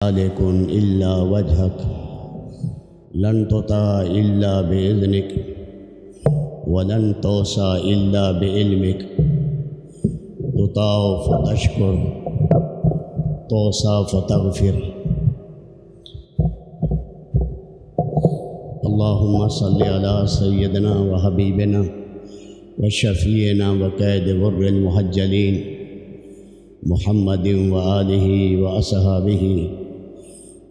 خالق إلا وجهك لن تطاع إلا بإذنك ولن توصى إلا بعلمك تطاع فتشكر توصى فتغفر اللهم صل على سيدنا وحبيبنا وشفيعنا وقائد غر المحجلين محمد وآلہ وأصحابہ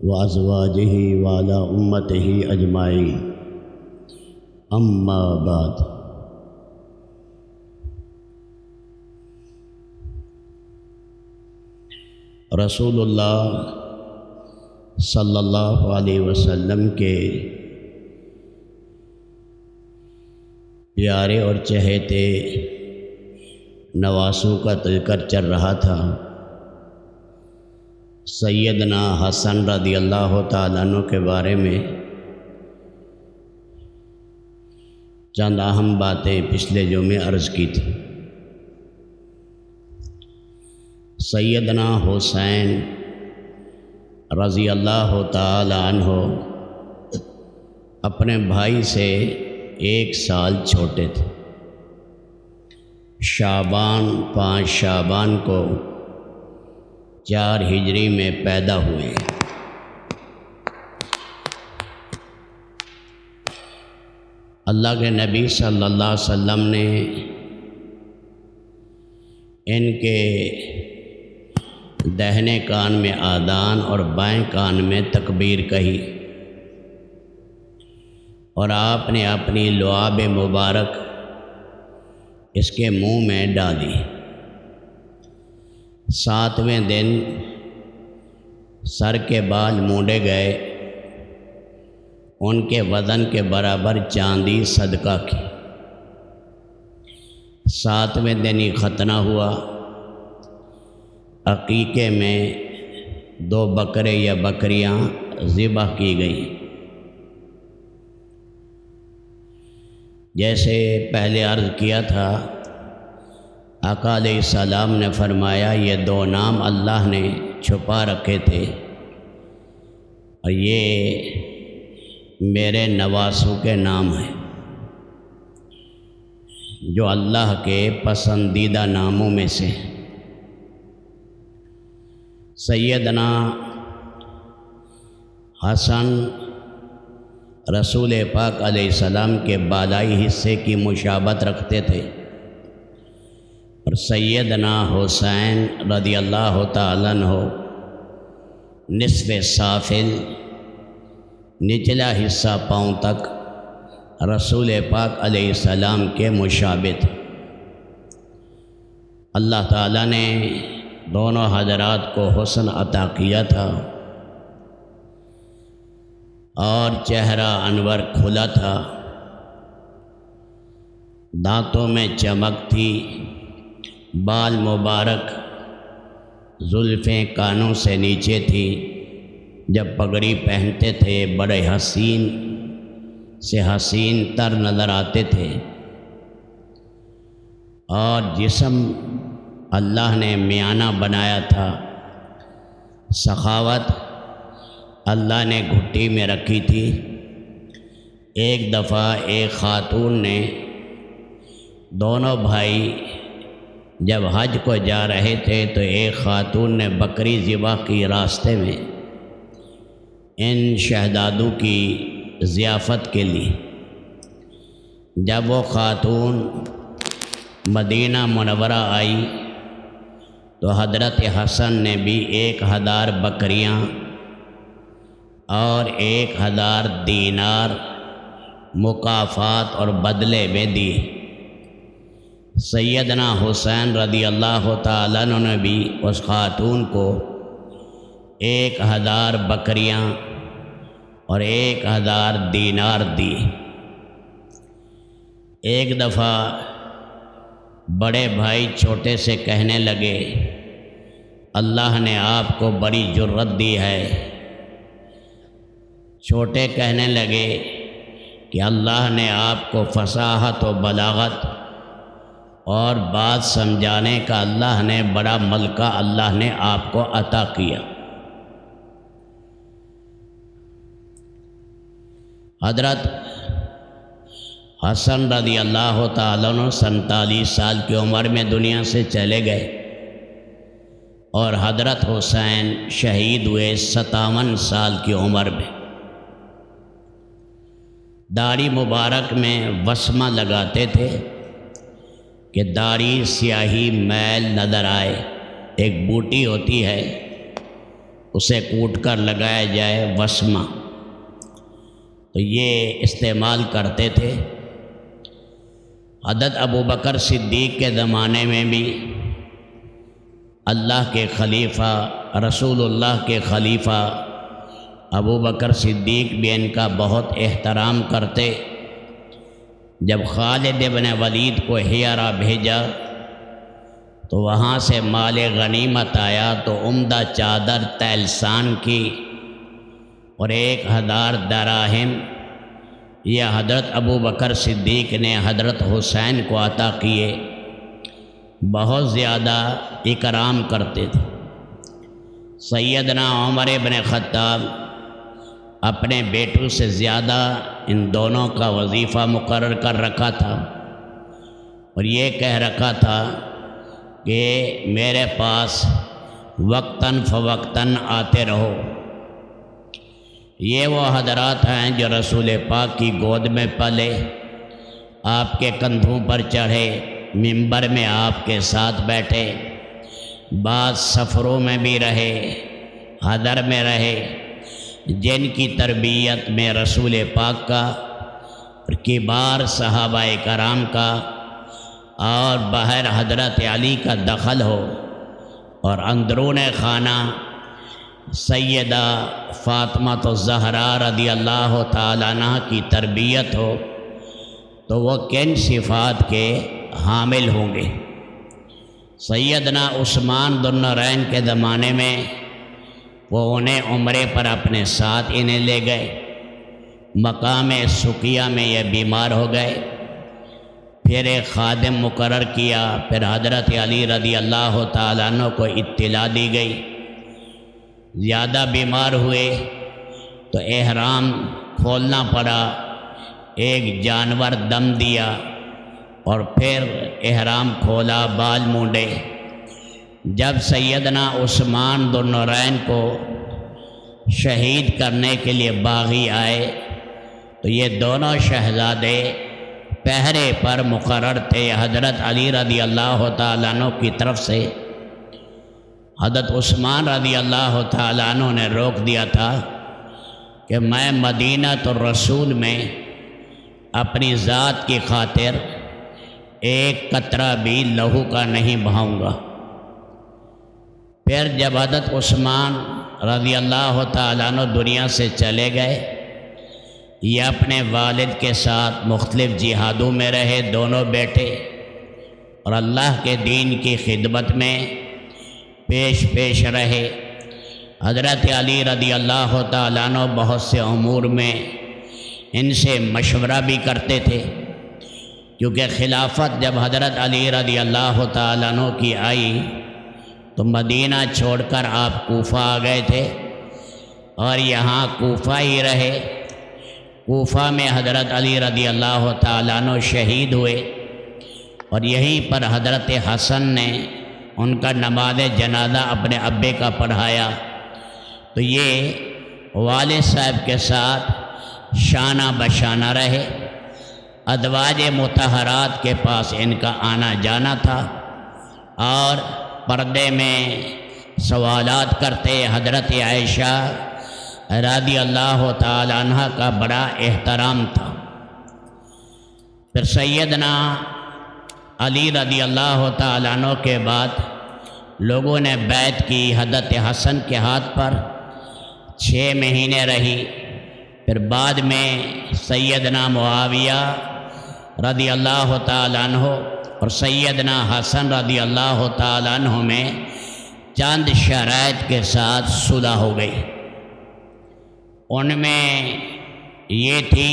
وأزواجہ وعلى أمته أجمعين اما بعد۔ رسول اللہ صلی اللہ علیہ وسلم کے پیارے اور چہیتے نواسوں کا تذکر چل رہا تھا۔ سیدنا حسن رضی اللہ تعالیٰ عنہ کے بارے میں چند اہم باتیں پچھلے جمعے عرض کی تھی۔ سیدنا حسین رضی اللہ تعالیٰ عنہ اپنے بھائی سے 1 سال چھوٹے تھے۔ شعبان 5 شعبان کو 4 ہجری میں پیدا ہوئے۔ اللہ کے نبی صلی اللہ علیہ وسلم نے ان کے دہنے کان میں آذان اور بائیں کان میں تکبیر کہی، اور آپ نے اپنی لعاب مبارک اس کے منہ میں ڈالی۔ 7ویں دن سر کے بال مونڈے گئے، ان کے وزن کے برابر چاندی صدقہ کی۔ 7ویں دن ہی ختنہ ہوا۔ عقیقے میں 2 بکرے یا بکریاں ذبح کی گئیں۔ جیسے پہلے عرض کیا تھا، آقا علیہ السلام نے فرمایا یہ 2 نام اللہ نے چھپا رکھے تھے، اور یہ میرے نواسوں کے نام ہیں جو اللہ کے پسندیدہ ناموں میں سے۔ سیدنا حسن رسول پاک علیہ السلام کے بالائی حصے کی مشابہت رکھتے تھے، اور سیدنا حسین رضی اللہ تعالیٰ عنہ نصف سافل نچلا حصہ پاؤں تک رسول پاک علیہ السلام کے مشابہ تھے۔ اللہ تعالیٰ نے دونوں حضرات کو حسن عطا کیا تھا، اور چہرہ انور کھلا تھا، دانتوں میں چمک تھی، بال مبارک زلفیں کانوں سے نیچے تھی، جب پگڑی پہنتے تھے بڑے حسین سے حسین تر نظر آتے تھے، اور جسم اللہ نے میانہ بنایا تھا۔ سخاوت اللہ نے گھٹی میں رکھی تھی۔ ایک دفعہ ایک خاتون نے، دونوں بھائی جب حج کو جا رہے تھے تو ایک خاتون نے بکری ذبح کی راستے میں ان شہزادوں کی ضیافت کے لیے۔ جب وہ خاتون مدینہ منورہ آئی تو حضرت حسن نے بھی 1000 بکریاں اور 1000 دینار مکافات اور بدلے میں دی۔ سیدنا حسین رضی اللہ تعالیٰ عنہ نے بھی اس خاتون کو 1000 بکریاں اور 1000 دینار دی۔ ایک دفعہ بڑے بھائی چھوٹے سے کہنے لگے، اللہ نے آپ کو بڑی جرت دی ہے۔ چھوٹے کہنے لگے کہ اللہ نے آپ کو فصاحت و بلاغت اور بات سمجھانے کا اللہ نے بڑا ملکہ اللہ نے آپ کو عطا کیا۔ حضرت حسن رضی اللہ تعالیٰ عنہ 47 سال کی عمر میں دنیا سے چلے گئے اور حضرت حسین شہید ہوئے 57 سال کی عمر میں۔ داڑھی مبارک میں وسمہ لگاتے تھے کہ داڑھی سیاہی میل نظر آئے، ایک بوٹی ہوتی ہے اسے کوٹ کر لگایا جائے وسمہ، تو یہ استعمال کرتے تھے۔ حضرت ابوبکر صدیق کے زمانے میں بھی اللہ کے خلیفہ رسول اللہ کے خلیفہ ابوبکر صدیق بھی ان کا بہت احترام کرتے۔ جب خالد بن ولید کو ہیرا بھیجا تو وہاں سے مال غنیمت آیا تو عمدہ چادر تیلسان کی اور 1000 دراہم یہ حضرت ابوبکر صدیق نے حضرت حسین کو عطا کیے، بہت زیادہ اکرام کرتے تھے۔ سیدنا عمر بن خطاب اپنے بیٹوں سے زیادہ ان دونوں کا وظیفہ مقرر کر رکھا تھا اور یہ کہہ رکھا تھا کہ میرے پاس وقتاً فوقتاً آتے رہو۔ یہ وہ حضرات ہیں جو رسول پاک کی گود میں پلے، آپ کے کندھوں پر چڑھے، منبر میں آپ کے ساتھ بیٹھے، بعض سفروں میں بھی رہے، حضر میں رہے، جن کی تربیت میں رسول پاک کا اور کبار صحابہ کرام کا اور باہر حضرت علی کا دخل ہو اور اندرون خانہ سیدہ فاطمہ الزہرا رضی اللہ تعالیٰ عنہ کی تربیت ہو، تو وہ کن صفات کے حامل ہوں گے۔ سیدنا عثمان ذو النورین کے زمانے میں وہ انہیں عمرے پر اپنے ساتھ انہیں لے گئے، مقام سقیہ میں یہ بیمار ہو گئے، پھر ایک خادم مقرر کیا، پھر حضرت علی رضی اللہ تعالیٰ عنہ کو اطلاع دی گئی، زیادہ بیمار ہوئے تو احرام کھولنا پڑا، ایک جانور دم دیا اور پھر احرام کھولا، بال مونڈے۔ جب سیدنا عثمان ذو النورین کو شہید کرنے کے لیے باغی آئے تو یہ دونوں شہزادے پہرے پر مقرر تھے حضرت علی رضی اللہ تعالیٰ عنہ کی طرف سے۔ حضرت عثمان رضی اللہ تعالیٰ عنہ نے روک دیا تھا کہ میں مدینہ الرسول میں اپنی ذات کی خاطر ایک قطرہ بھی لہو کا نہیں بہاؤں گا۔ پھر جب حضرت عثمان رضی اللہ تعالیٰ عنہ دنیا سے چلے گئے، یہ اپنے والد کے ساتھ مختلف جہادوں میں رہے، دونوں بیٹے، اور اللہ کے دین کی خدمت میں پیش رہے۔ حضرت علی رضی اللہ تعالیٰ عنہ بہت سے امور میں ان سے مشورہ بھی کرتے تھے، کیونکہ خلافت جب حضرت علی رضی اللہ تعالیٰ عنہ کی آئی تو مدینہ چھوڑ کر آپ کوفہ آ گئے تھے اور یہاں کوفہ ہی رہے۔ کوفہ میں حضرت علی رضی اللہ تعالیٰ عنہ شہید ہوئے اور یہیں پر حضرت حسن نے ان کا نماز جنازہ اپنے ابے کا پڑھایا، تو یہ والد صاحب کے ساتھ شانہ بشانہ رہے۔ ازواج مطہرات کے پاس ان کا آنا جانا تھا اور پردے میں سوالات کرتے۔ حضرت عائشہ رضی اللہ تعالی عنہ کا بڑا احترام تھا۔ پھر سیدنا علی رضی اللہ تعالی عنہ کے بعد لوگوں نے بیعت کی حضرت حسن کے ہاتھ پر، 6 مہینے رہی۔ پھر بعد میں سیدنا معاویہ رضی اللہ تعالی عنہ اور سیدنا حسن رضی اللہ تعالی عنہ میں چند شرائط کے ساتھ صلح ہو گئی۔ ان میں یہ تھی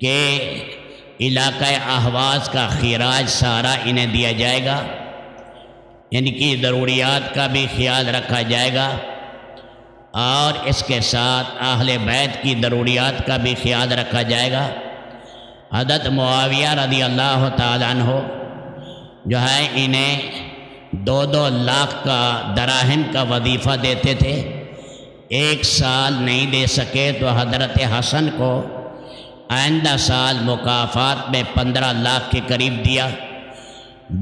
کہ علاقہ احواز کا خراج سارا انہیں دیا جائے گا، ان کی ضروریات کا بھی خیال رکھا جائے گا، اور اس کے ساتھ اہل بیت کی ضروریات کا بھی خیال رکھا جائے گا۔ حضرت معاویہ رضی اللہ تعالیٰ عنہ جو ہے انہیں 2 لاکھ کا دراہم کا وظیفہ دیتے تھے، 1 سال نہیں دے سکے تو حضرت حسن کو آئندہ سال مکافات میں 15 لاکھ کے قریب دیا۔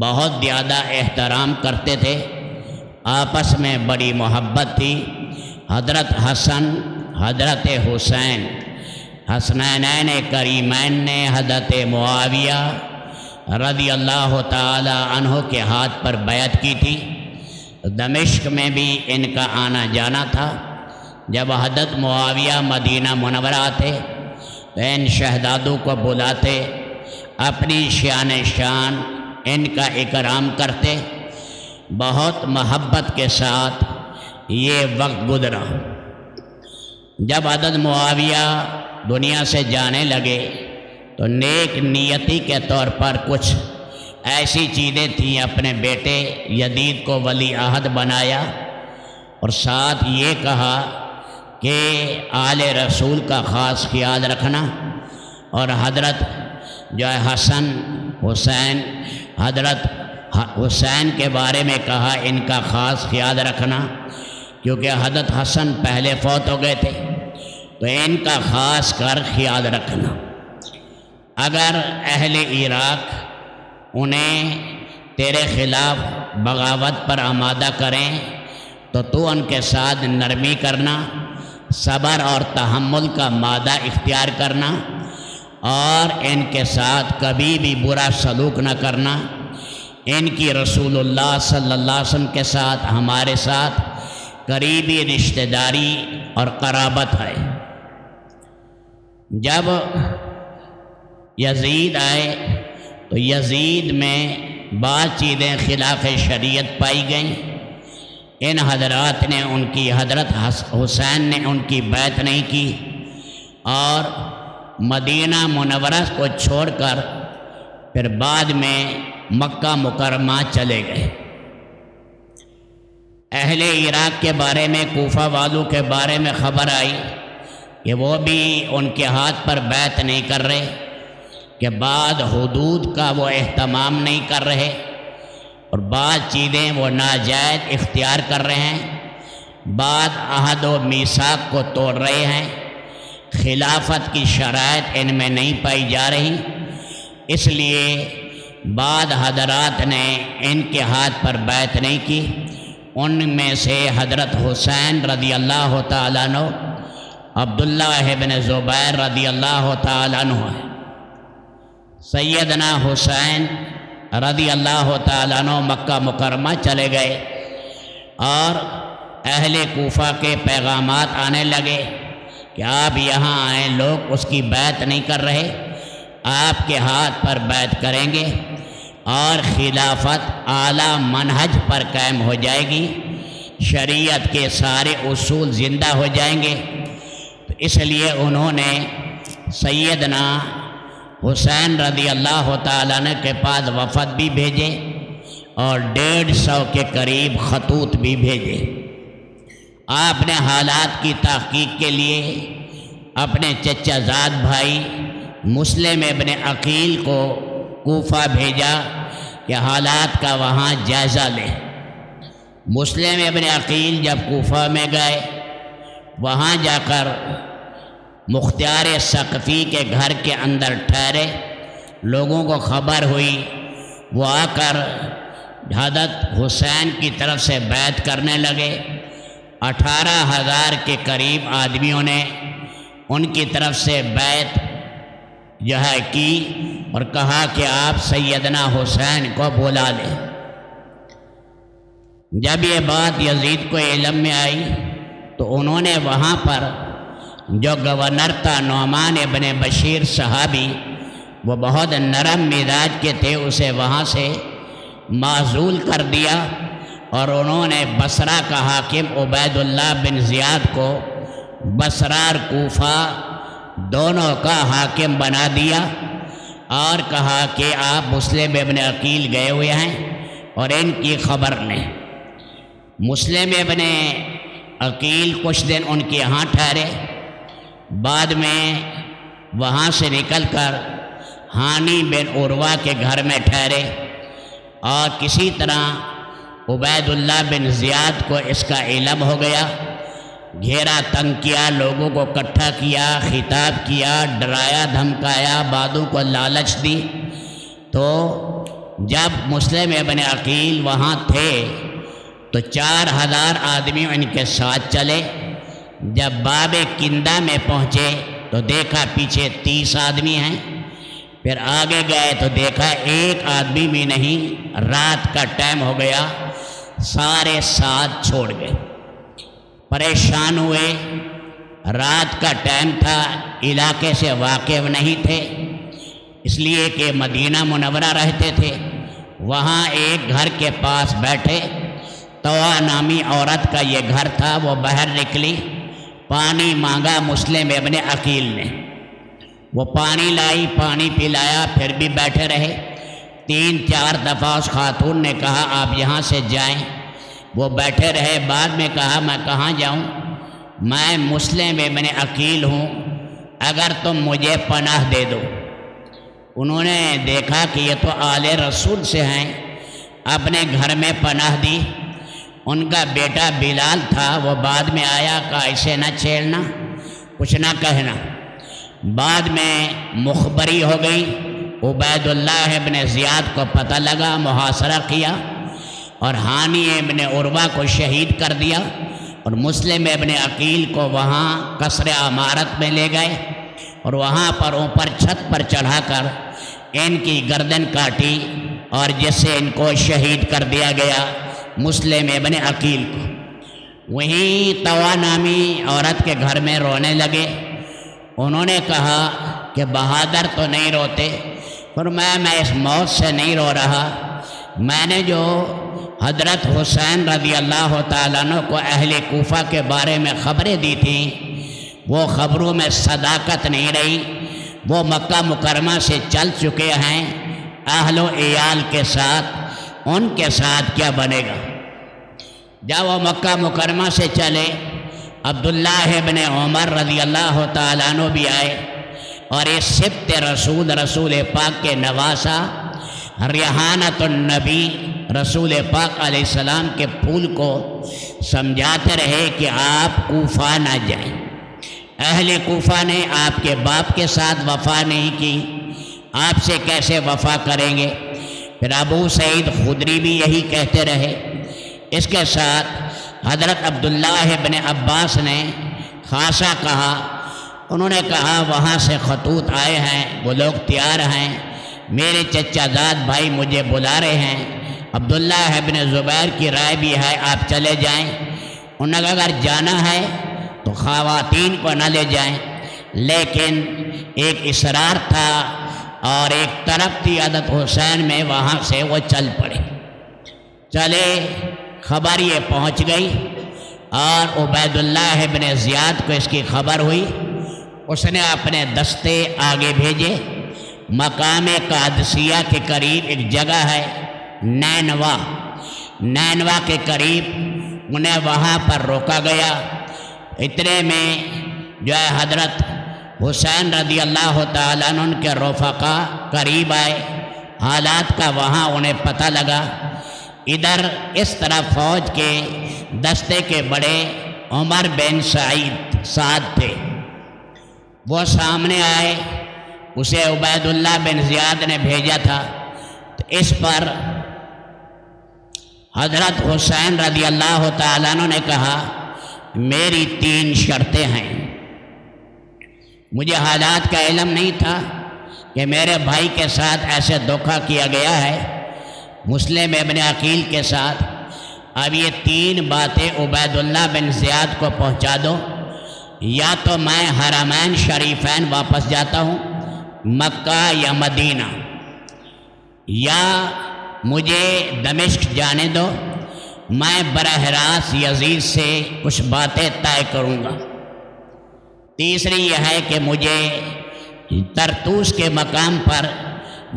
بہت زیادہ احترام کرتے تھے، آپس میں بڑی محبت تھی۔ حضرت حسن حضرت حسین حسنین کریمین نے حضرت معاویہ رضی اللہ تعالی عنہ کے ہاتھ پر بیعت کی تھی۔ دمشق میں بھی ان کا آنا جانا تھا۔ جب حضرت معاویہ مدینہ منورہ آتے تو ان شہزادوں کو بلاتے، اپنی شان شان ان کا اکرام کرتے۔ بہت محبت کے ساتھ یہ وقت گزرا۔ جب حضرت معاویہ دنیا سے جانے لگے تو نیک نیتی کے طور پر کچھ ایسی چیزیں تھیں، اپنے بیٹے یزید کو ولی عہد بنایا اور ساتھ یہ کہا کہ آل رسول کا خاص خیال رکھنا، اور حضرت جو ہے حسن حسین حضرت حسین کے بارے میں کہا ان کا خاص خیال رکھنا، کیونکہ حضرت حسن پہلے فوت ہو گئے تھے، تو ان کا خاص کر خیال رکھنا۔ اگر اہل عراق انہیں تیرے خلاف بغاوت پر آمادہ کریں تو ان کے ساتھ نرمی کرنا، صبر اور تحمل کا مادہ اختیار کرنا، اور ان کے ساتھ کبھی بھی برا سلوک نہ کرنا۔ ان کی رسول اللہ صلی اللہ علیہ وسلم کے ساتھ ہمارے ساتھ قریبی رشتہ داری اور قرابت ہے۔ جب یزید آئے تو یزید میں بعض چیزیں خلاف شریعت پائی گئیں۔ ان حضرات نے ان کی حضرت حسین نے ان کی بیعت نہیں کی اور مدینہ منورہ کو چھوڑ کر پھر بعد میں مکہ مکرمہ چلے گئے۔ اہل عراق کے بارے میں، کوفہ والوں کے بارے میں خبر آئی کہ وہ بھی ان کے ہاتھ پر بیعت نہیں کر رہے، کہ بعض حدود کا وہ اہتمام نہیں کر رہے اور بعض چیزیں وہ ناجائز اختیار کر رہے ہیں، بعض عہد و میثاق کو توڑ رہے ہیں، خلافت کی شرائط ان میں نہیں پائی جا رہی، اس لیے بعض حضرات نے ان کے ہاتھ پر بیعت نہیں کی۔ ان میں سے حضرت حسین رضی اللہ تعالیٰ عنہ، عبداللہ ابن زبیر رضی اللہ تعالیٰ عنہ ہے۔ سیدنا حسین رضی اللہ تعالیٰ عنہ مکہ مکرمہ چلے گئے اور اہل کوفہ کے پیغامات آنے لگے کہ آپ یہاں آئیں، لوگ اس کی بیعت نہیں کر رہے، آپ کے ہاتھ پر بیعت کریں گے اور خلافت اعلیٰ منہج پر قائم ہو جائے گی، شریعت کے سارے اصول زندہ ہو جائیں گے۔ تو اس لیے انہوں نے سیدنا حسین رضی اللہ تعالیٰ عنہ کے پاس وفد بھی بھیجے اور 150 کے قریب خطوط بھی بھیجے۔ آپ نے حالات کی تحقیق کے لیے اپنے چچا زاد بھائی مسلم ابن عقیل کو کوفہ بھیجا کہ حالات کا وہاں جائزہ لے۔ مسلم ابن عقیل جب کوفہ میں گئے، وہاں جا کر مختار ثقفی کے گھر کے اندر ٹھہرے، لوگوں کو خبر ہوئی، وہ آ کر حضرت حسین کی طرف سے بیعت کرنے لگے۔ 18,000 کے قریب آدمیوں نے ان کی طرف سے بیعت جو ہے کی اور کہا کہ آپ سیدنا حسین کو بلا لیں۔ جب یہ بات یزید کو علم میں آئی تو انہوں نے وہاں پر جو گورنر تھا نعمان ابن بشیر صحابی، وہ بہت نرم مزاج کے تھے، اسے وہاں سے معزول کر دیا اور انہوں نے بصرہ کا حاکم عبید اللہ بن زیاد کو بصرہ اور کوفہ دونوں کا حاکم بنا دیا اور کہا کہ آپ مسلم ابن عقیل گئے ہوئے ہیں اور ان کی خبر لیں۔ مسلم ابن عقیل کچھ دن ان کے یہاں ٹھہرے، بعد میں وہاں سے نکل کر ہانی بن عروہ کے گھر میں ٹھہرے، اور کسی طرح عبید اللہ بن زیاد کو اس کا علم ہو گیا، گھیرا تنگ کیا، لوگوں کو اکٹھا کیا، خطاب کیا، ڈرایا دھمکایا، بعضوں کو لالچ دی۔ تو جب مسلم ابن عقیل وہاں تھے تو 4000 آدمی ان کے ساتھ چلے۔ جب باب کندہ میں پہنچے تو دیکھا پیچھے 30 آدمی ہیں، پھر آگے گئے تو دیکھا ایک آدمی بھی نہیں، رات کا ٹائم ہو گیا، سارے ساتھ چھوڑ گئے۔ پریشان ہوئے، رات کا ٹائم تھا، علاقے سے واقف نہیں تھے، اس لیے کہ مدینہ منورہ رہتے تھے۔ وہاں ایک گھر کے پاس بیٹھے، طوا نامی عورت کا یہ گھر تھا، وہ باہر نکلی، پانی مانگا مسلم ابن عقیل نے، وہ پانی لائی، پانی پلایا، پھر بھی بیٹھے رہے۔ 3-4 دفعہ اس خاتون نے کہا آپ یہاں سے جائیں، وہ بیٹھے رہے۔ بعد میں کہا میں کہاں جاؤں، میں مسلم ابن عقیل ہوں، اگر تم مجھے پناہ دے دو۔ انہوں نے دیکھا کہ یہ تو آل رسول سے ہیں، اپنے گھر میں پناہ دی۔ ان کا بیٹا بلال تھا، وہ بعد میں آیا، کہا اسے نہ چھیڑنا، کچھ نہ کہنا۔ بعد میں مخبری ہو گئی، عبید اللہ ابن زیاد کو پتہ لگا، محاصرہ کیا اور ہانی ابن عروہ کو شہید کر دیا، اور مسلم ابن عقیل کو وہاں قصر عمارت میں لے گئے، اور وہاں پر اوپر چھت پر چڑھا کر ان کی گردن کاٹی، اور جس سے ان کو شہید کر دیا گیا مسلم ابن عقیل کو۔ وہیں طوا نامی عورت کے گھر میں رونے لگے۔ انہوں نے کہا کہ بہادر تو نہیں روتے، فرمایا میں اس موت سے نہیں رو رہا، میں نے جو حضرت حسین رضی اللہ تعالیٰ عنہ کو اہل کوفہ کے بارے میں خبریں دی تھیں، وہ خبروں میں صداقت نہیں رہی، وہ مکہ مکرمہ سے چل چکے ہیں، اہل و عیال کے ساتھ، ان کے ساتھ کیا بنے گا۔ جب وہ مکہ مکرمہ سے چلے، عبداللہ ابن عمر رضی اللہ تعالیٰ عنہ بھی آئے، اور اس سبط رسول پاک کے نواسا ریحانۃ النبی رسول پاک علیہ السلام کے پھول کو سمجھاتے رہے کہ آپ کوفہ نہ جائیں۔ اہل کوفہ نے آپ کے باپ کے ساتھ وفا نہیں کی، آپ سے کیسے وفا کریں گے؟ پھر ابو سعید خدری بھی یہی کہتے رہے۔ اس کے ساتھ حضرت عبداللہ ابن عباس نے خاصا کہا، انہوں نے کہا وہاں سے خطوط آئے ہیں، وہ لوگ تیار ہیں، میرے چچا زاد بھائی مجھے بلا رہے ہیں، عبداللہ ابن زبیر کی رائے بھی ہے آپ چلے جائیں۔ انہوں نے کہا اگر جانا ہے تو خواتین کو نہ لے جائیں، لیکن ایک اصرار تھا اور ایک طرف تھی عادت حسین میں، وہاں سے وہ چل پڑے۔ چلے، خبر یہ پہنچ گئی، اور عبید اللہ ابن زیاد کو اس کی خبر ہوئی، اس نے اپنے دستے آگے بھیجے۔ مقام قادسیہ کے قریب ایک جگہ ہے نینوا کے قریب، انہیں وہاں پر روکا گیا۔ اتنے میں جو ہے حضرت حسین رضی اللہ تعالیٰ عنہ ان کے رفقا قریب آئے، حالات کا وہاں انہیں پتہ لگا۔ ادھر اس طرح فوج کے دستے کے بڑے عمر بن سعد تھے، وہ سامنے آئے، اسے عبید اللہ بن زیاد نے بھیجا تھا۔ تو اس پر حضرت حسین رضی اللہ تعالیٰ عنہ نے کہا میری 3 شرطیں ہیں۔ مجھے حالات کا علم نہیں تھا کہ میرے بھائی کے ساتھ ایسے دھوکہ کیا گیا ہے، مسلم ابن عقیل کے ساتھ۔ اب یہ 3 باتیں عبید اللہ بن زیاد کو پہنچا دو، یا تو میں حرمین شریفین واپس جاتا ہوں، مکہ یا مدینہ، یا مجھے دمشق جانے دو، میں براہ راست یزید سے کچھ باتیں طے کروں گا۔ تیسری یہ ہے کہ مجھے طرطوس کے مقام پر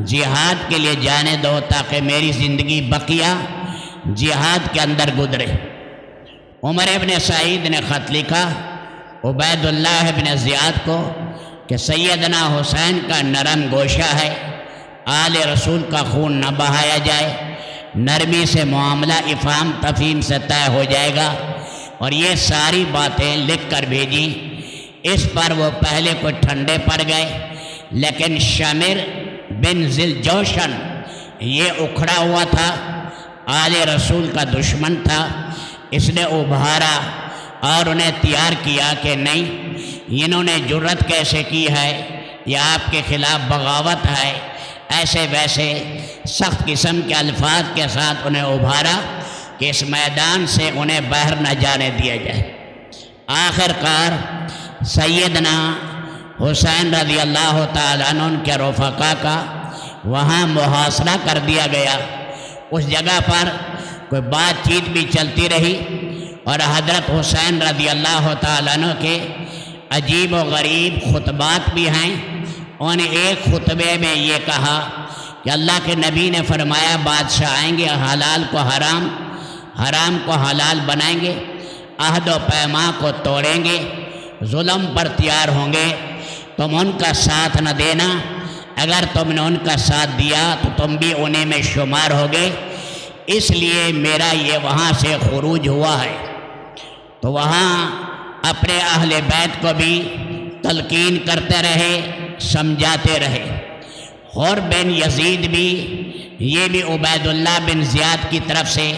جہاد کے لیے جانے دو، تاکہ میری زندگی بقیہ جہاد کے اندر گزرے۔ عمر ابن سعید نے خط لکھا عبید اللہ ابن زیاد کو کہ سیدنا حسین کا نرم گوشہ ہے، آل رسول کا خون نہ بہایا جائے، نرمی سے معاملہ افہام تفہیم سے طے ہو جائے گا، اور یہ ساری باتیں لکھ کر بھیجیں۔ اس پر وہ پہلے کوئی ٹھنڈے پڑ گئے، لیکن شمر بن ذل جوشن یہ اکھڑا ہوا تھا، آل رسول کا دشمن تھا، اس نے ابھارا اور انہیں تیار کیا کہ نہیں، انہوں نے جرت کیسے کی ہے، یہ آپ کے خلاف بغاوت ہے۔ ایسے ویسے سخت قسم کے الفاظ کے ساتھ انہیں ابھارا کہ اس میدان سے انہیں باہر نہ جانے دیا جائے۔ آخر کار سیدنا حسین رضی اللہ تعالیٰ عنہ ان کے رفقا کا وہاں محاصرہ کر دیا گیا۔ اس جگہ پر کوئی بات چیت بھی چلتی رہی، اور حضرت حسین رضی اللہ تعالیٰ عنہ کے عجیب و غریب خطبات بھی ہیں۔ انہوں نے ایک خطبے میں یہ کہا کہ اللہ کے نبی نے فرمایا بادشاہ آئیں گے، حلال کو حرام، حرام کو حلال بنائیں گے، عہد و پیمان کو توڑیں گے، ظلم پر تیار ہوں گے، تم ان کا ساتھ نہ دینا، اگر تم نے ان کا ساتھ دیا تو تم بھی انہیں میں شمار ہوگے، اس لیے میرا یہ وہاں سے خروج ہوا ہے۔ تو وہاں اپنے اہل بیت کو بھی تلقین کرتے رہے، سمجھاتے رہے۔ اور بن یزید بھی، یہ بھی عبید اللہ بن زیاد کی طرف سے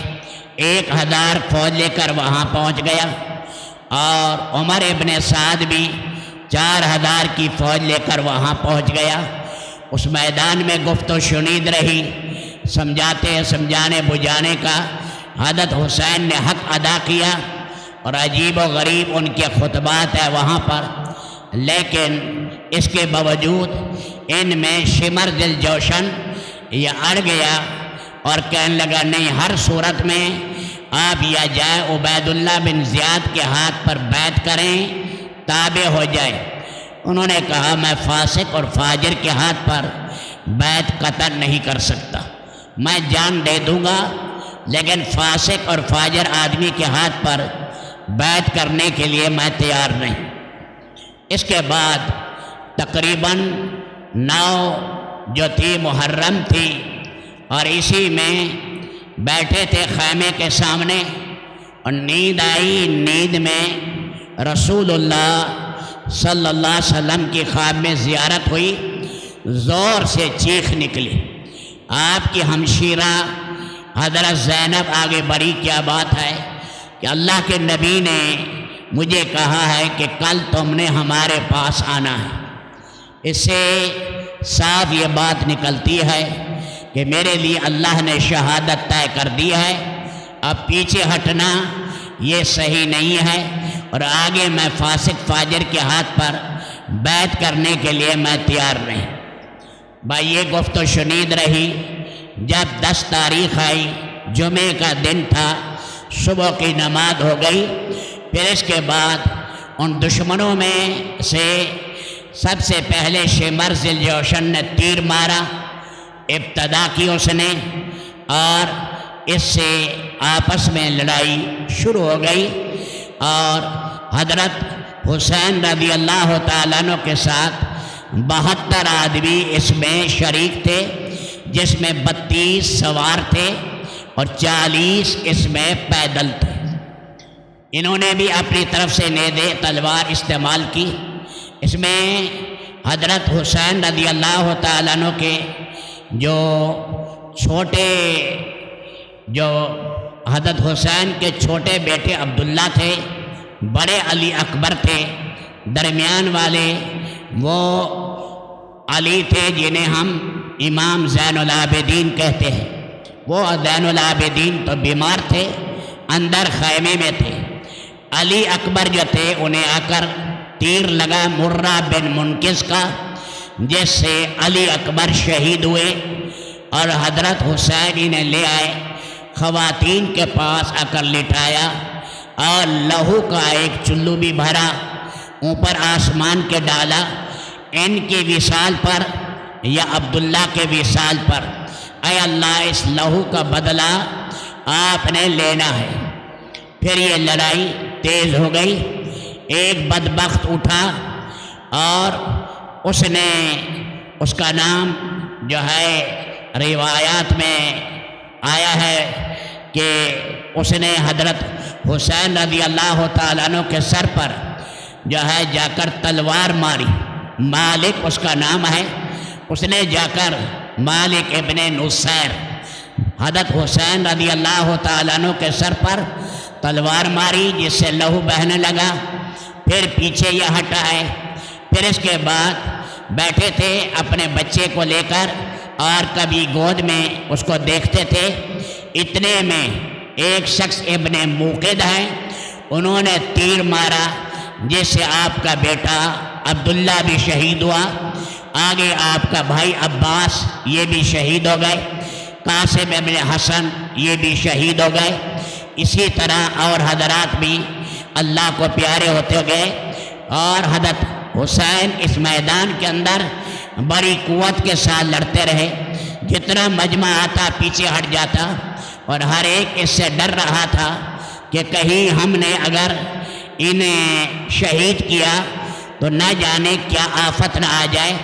1000 فوج لے کر وہاں پہنچ گیا، اور عمر ابن سعد بھی 4000 کی فوج لے کر وہاں پہنچ گیا۔ اس میدان میں گفت و شنید رہی، سمجھانے بجھانے کا حضرت حسین نے حق ادا کیا، اور عجیب و غریب ان کے خطبات ہیں وہاں پر، لیکن اس کے باوجود ان میں شمر ذل جوشن یہ اڑ گیا اور کہنے لگا نہیں، ہر صورت میں آپ یا جائے عبید اللہ بن زیاد کے ہاتھ پر بیعت کریں، تابع ہو جائے۔ انہوں نے کہا میں فاسق اور فاجر کے ہاتھ پر بیعت قطع نہیں کر سکتا، میں جان دے دوں گا، لیکن فاسق اور فاجر آدمی کے ہاتھ پر بیعت کرنے کے لیے میں تیار نہیں۔ اس کے بعد تقریباً 9 جو تھی محرم تھی، اور اسی میں بیٹھے تھے خیمے کے سامنے، اور نیند آئی۔ نیند میں رسول اللہ صلی اللہ علیہ وسلم کی خواب میں زیارت ہوئی، زور سے چیخ نکلی۔ آپ کی ہمشیرہ حضرت زینب آگے بڑھی، کیا بات ہے کہ اللہ کے نبی نے مجھے کہا ہے کہ کل تم نے ہمارے پاس آنا ہے۔ اس سے صاف یہ بات نکلتی ہے کہ میرے لیے اللہ نے شہادت طے کر دی ہے، اب پیچھے ہٹنا یہ صحیح نہیں ہے، اور آگے میں فاسق فاجر کے ہاتھ پر بیعت کرنے کے لیے میں تیار نہیں۔ بھائی یہ گفت و شنید رہی۔ جب 10 تاریخ آئی، جمعے کا دن تھا، صبح کی نماز ہو گئی، پھر اس کے بعد ان دشمنوں میں سے سب سے پہلے شمر ذل جوشن نے تیر مارا، ابتدا کی اس نے، اور اس سے آپس میں لڑائی شروع ہو گئی، اور حضرت حسین رضی اللہ تعالیٰ عنہ کے ساتھ 72 آدمی اس میں شریک تھے، جس میں 32 سوار تھے اور 40 اس میں پیدل تھے۔ انہوں نے بھی اپنی طرف سے نیزے تلوار استعمال کی۔ اس میں حضرت حسین رضی اللہ تعالیٰ عنہ کے جو حضرت حسین کے چھوٹے بیٹے عبداللہ تھے، بڑے علی اکبر تھے، درمیان والے وہ علی تھے جنہیں ہم امام زین العابدین کہتے ہیں۔ وہ زین العابدین تو بیمار تھے، اندر خیمے میں تھے۔ علی اکبر جو تھے انہیں آ کر تیر لگا مرہ بن منکس کا، جس سے علی اکبر شہید ہوئے، اور حضرت حسین انہیں لے آئے، خواتین کے پاس آ کر لٹایا، اور لہو کا ایک چلو بھی بھرا، اوپر آسمان کے ڈالا، ان کی وصال پر یا عبداللہ کے وصال پر، اے اللہ اس لہو کا بدلہ آپ نے لینا ہے۔ پھر یہ لڑائی تیز ہو گئی. ایک بدبخت اٹھا اور اس نے، اس کا نام جو ہے روایات میں آیا ہے کہ اس نے حضرت حسین رضی اللہ تعالیٰ عنہ کے سر پر جو ہے جا کر تلوار ماری. مالک اس کا نام ہے. اس نے جا کر مالک ابن نصیر حضرت حسین رضی اللہ تعالیٰ عنہ کے سر پر تلوار ماری، جس سے لہو بہنے لگا. پھر پیچھے یہ ہٹا ہے. پھر اس کے بعد بیٹھے تھے اپنے بچے کو لے کر اور کبھی گود میں اس کو دیکھتے تھے. اتنے میں ایک شخص ابن موقد ہے، انہوں نے تیر مارا، جس سے آپ کا بیٹا عبداللہ بھی شہید ہوا. آگے آپ کا بھائی عباس یہ بھی شہید ہو گئے. قاسم ابن حسن یہ بھی شہید ہو گئے. اسی طرح اور حضرات بھی اللہ کو پیارے ہوتے گئے. اور حضرت حسین اس میدان کے اندر بڑی قوت کے ساتھ لڑتے رہے. جتنا مجمع آتا پیچھے ہٹ جاتا، اور ہر ایک اس سے ڈر رہا تھا کہ کہیں ہم نے اگر انہیں شہید کیا تو نہ جانے کیا آفت نہ آ جائے.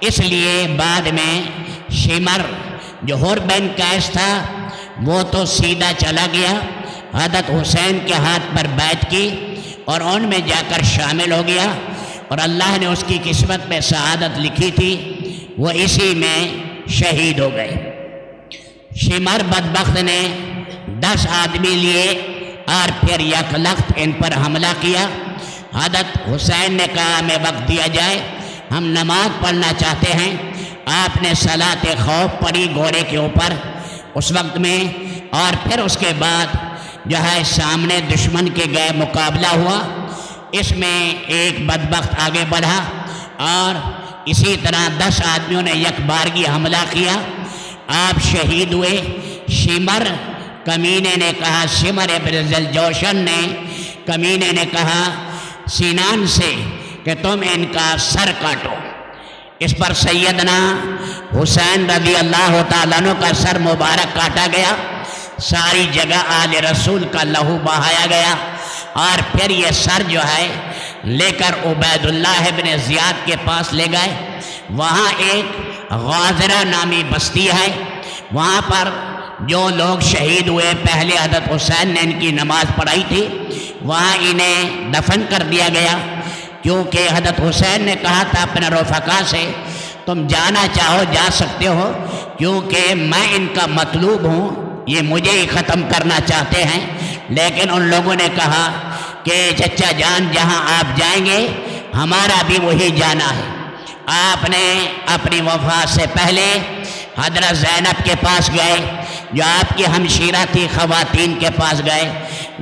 اس لیے بعد میں شمر جو حر بن قیس تھا وہ تو سیدھا چلا گیا، حضرت حسین کے ہاتھ پر بیعت کی اور ان میں جا کر شامل ہو گیا. اور اللہ نے اس کی قسمت میں سعادت لکھی تھی، وہ اسی میں شہید ہو گئے. شمر بدبخت نے 10 آدمی لیے اور پھر یک لخت ان پر حملہ کیا. حضرت حسین نے کہا ہمیں وقت دیا جائے، ہم نماز پڑھنا چاہتے ہیں. آپ نے صلاۃ خوف پڑھی گھوڑے کے اوپر اس وقت میں، اور پھر اس کے بعد جو ہے سامنے دشمن کے گئے مقابلہ ہوا. اس میں ایک بدبخت آگے بڑھا اور اسی طرح 10 آدمیوں نے یک بارگی حملہ کیا. آپ شہید ہوئے. شمر کمینے نے کہا، شمر ابن ذوالجوشن نے کمینے نے کہا سینان سے کہ تم ان کا سر کاٹو. اس پر سیدنا حسین رضی اللہ تعالیٰ عنہ کا سر مبارک کاٹا گیا. ساری جگہ آل رسول کا لہو بہایا گیا. اور پھر یہ سر جو ہے لے کر عبید اللہ ابن زیاد کے پاس لے گئے. وہاں ایک غازرہ نامی بستی ہے، وہاں پر جو لوگ شہید ہوئے پہلے حضرت حسین نے ان کی نماز پڑھائی تھی، وہاں انہیں دفن کر دیا گیا. کیونکہ حضرت حسین نے کہا تھا اپنے رفقا سے تم جانا چاہو جا سکتے ہو، کیونکہ میں ان کا مطلوب ہوں، یہ مجھے ہی ختم کرنا چاہتے ہیں. لیکن ان لوگوں نے کہا کہ چچا جان جہاں آپ جائیں گے ہمارا بھی وہی جانا ہے. آپ نے اپنی وفات سے پہلے حضرت زینب کے پاس گئے جو آپ کی ہمشیرہ تھی، خواتین کے پاس گئے.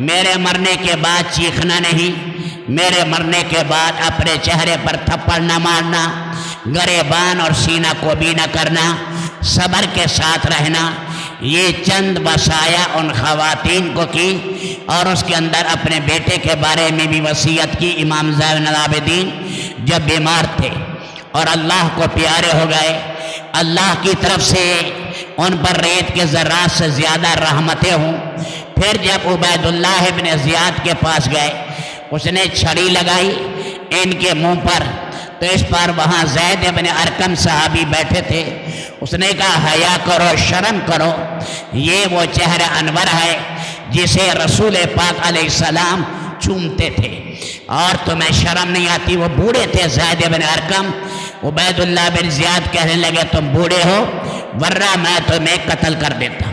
میرے مرنے کے بعد چیخنا نہیں، میرے مرنے کے بعد اپنے چہرے پر تھپڑ نہ مارنا، گریبان اور سینہ کو بھی نہ کرنا، صبر کے ساتھ رہنا. یہ چند وصایا ان خواتین کو کی اور اس کے اندر اپنے بیٹے کے بارے میں بھی وصیت کی. امام زین العابدین جب بیمار تھے اور اللہ کو پیارے ہو گئے، اللہ کی طرف سے ان پر ریت کے ذرات سے زیادہ رحمتیں ہوں. پھر جب عبید اللہ ابن زیاد کے پاس گئے، اس نے چھڑی لگائی ان کے منہ پر، تو اس پر وہاں زید ابن ارقم صحابی بیٹھے تھے. اس نے کہا حیا کرو، شرم کرو، یہ وہ چہرہ انور ہے جسے رسول پاک علیہ السلام چومتے تھے، اور تمہیں شرم نہیں آتی؟ وہ بوڑھے تھے زید ابن ارقم. عبید اللہ بن زیاد کہنے لگے تم بوڑھے ہو ورنہ میں تمہیں قتل کر دیتا.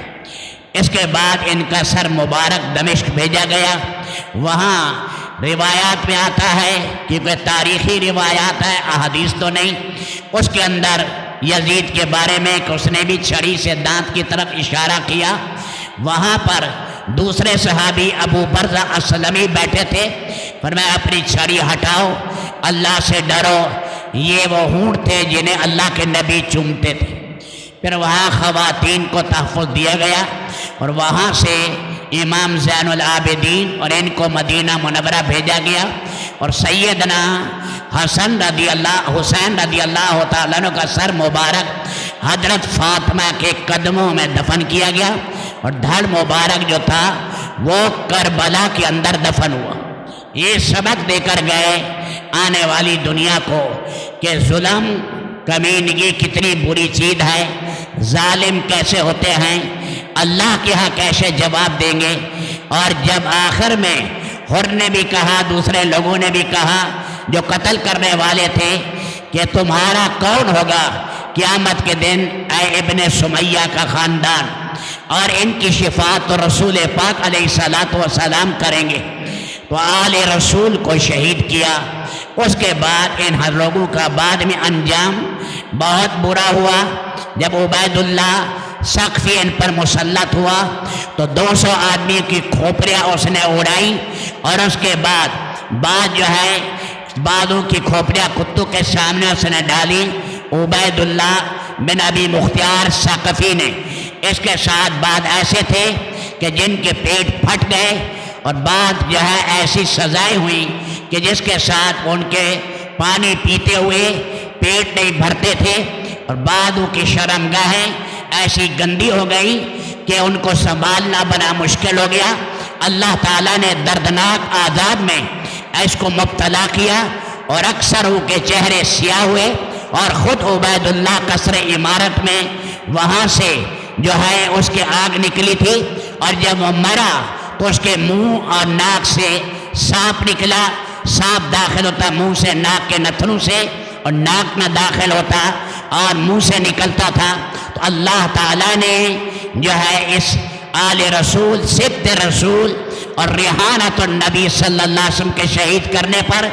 اس کے بعد ان کا سر مبارک دمشق بھیجا گیا. وہاں روایات میں آتا ہے، کیونکہ تاریخی روایات ہے، احادیث تو نہیں، اس کے اندر یزید کے بارے میں کہ اس نے بھی چھڑی سے دانت کی طرف اشارہ کیا. وہاں پر دوسرے صحابی ابو برزہ اسلمی بیٹھے تھے، فرمایا اپنی چھڑی ہٹاؤ، اللہ سے ڈرو، یہ وہ ہونٹ تھے جنہیں اللہ کے نبی چومتے تھے. پھر وہاں خواتین کو تحفظ دیا گیا اور وہاں سے امام زین العابدین اور ان کو مدینہ منورہ بھیجا گیا. اور سیدنا حسین رضی اللہ تعالیٰ عنہ کا سر مبارک حضرت فاطمہ کے قدموں میں دفن کیا گیا، اور دھڑ مبارک جو تھا وہ کربلا کے اندر دفن ہوا۔ یہ سبق دے کر گئے آنے والی دنیا کو کہ ظلم کمینگی کتنی بری چیز ہے، ظالم کیسے ہوتے ہیں، اللہ کے ہاں کیسے جواب دیں گے۔ اور جب آخر میں حر نے بھی کہا، دوسرے لوگوں نے بھی کہا جو قتل کرنے والے تھے کہ تمہارا کون ہوگا قیامت کے دن اے ابن سمیہ کا خاندان، اور ان کی شفاعت تو رسول پاک علیہ الصلاۃ والسلام کریں گے۔ تو آل رسول کو شہید کیا۔ اس کے بعد ان ہر لوگوں کا بعد میں انجام بہت برا ہوا۔ جب عبید اللہ ثقفی ان پر مسلط ہوا تو 200 آدمی کی کھوپڑیاں اس نے اڑائی، اور اس کے بعد جو ہے بعدوں کی کھوپڑیاں کتوں کے سامنے اس نے ڈالی۔ عبید اللہ بن ابی مختار ثقفی نے اس کے ساتھ بعد ایسے تھے کہ جن کے پیٹ پھٹ گئے، اور بعد جو ہے ایسی سزائیں ہوئی کہ جس کے ساتھ ان کے پانی پیتے ہوئے پیٹ نہیں بھرتے تھے، اور بعدوں کی شرمگاہیں ایسی گندی ہو گئی کہ ان کو سنبھالنا بڑا مشکل ہو گیا۔ اللہ تعالیٰ نے دردناک عذاب میں اس کو مبتلا کیا، اور اکثر کے چہرے سیاہ ہوئے، اور خود عبید اللہ قصر عمارت میں وہاں سے جو ہے اس کی آگ نکلی تھی، اور جب وہ مرا تو اس کے منہ اور ناک سے سانپ نکلا۔ سانپ داخل ہوتا منہ سے ناک کے نتھنوں سے، اور ناک نہ داخل ہوتا اور منہ سے نکلتا تھا۔ تو اللہ تعالیٰ نے جو ہے اس آل رسول، صدق رسول اور ریحانت النبی صلی اللہ علیہ وسلم کے شہید کرنے پر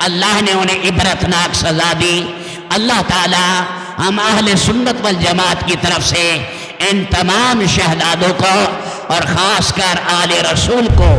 اللہ نے انہیں عبرتناک سزا دی۔ اللہ تعالیٰ ہم اہل سنت والجماعت کی طرف سے ان تمام شہدادوں کو اور خاص کر آل رسول کو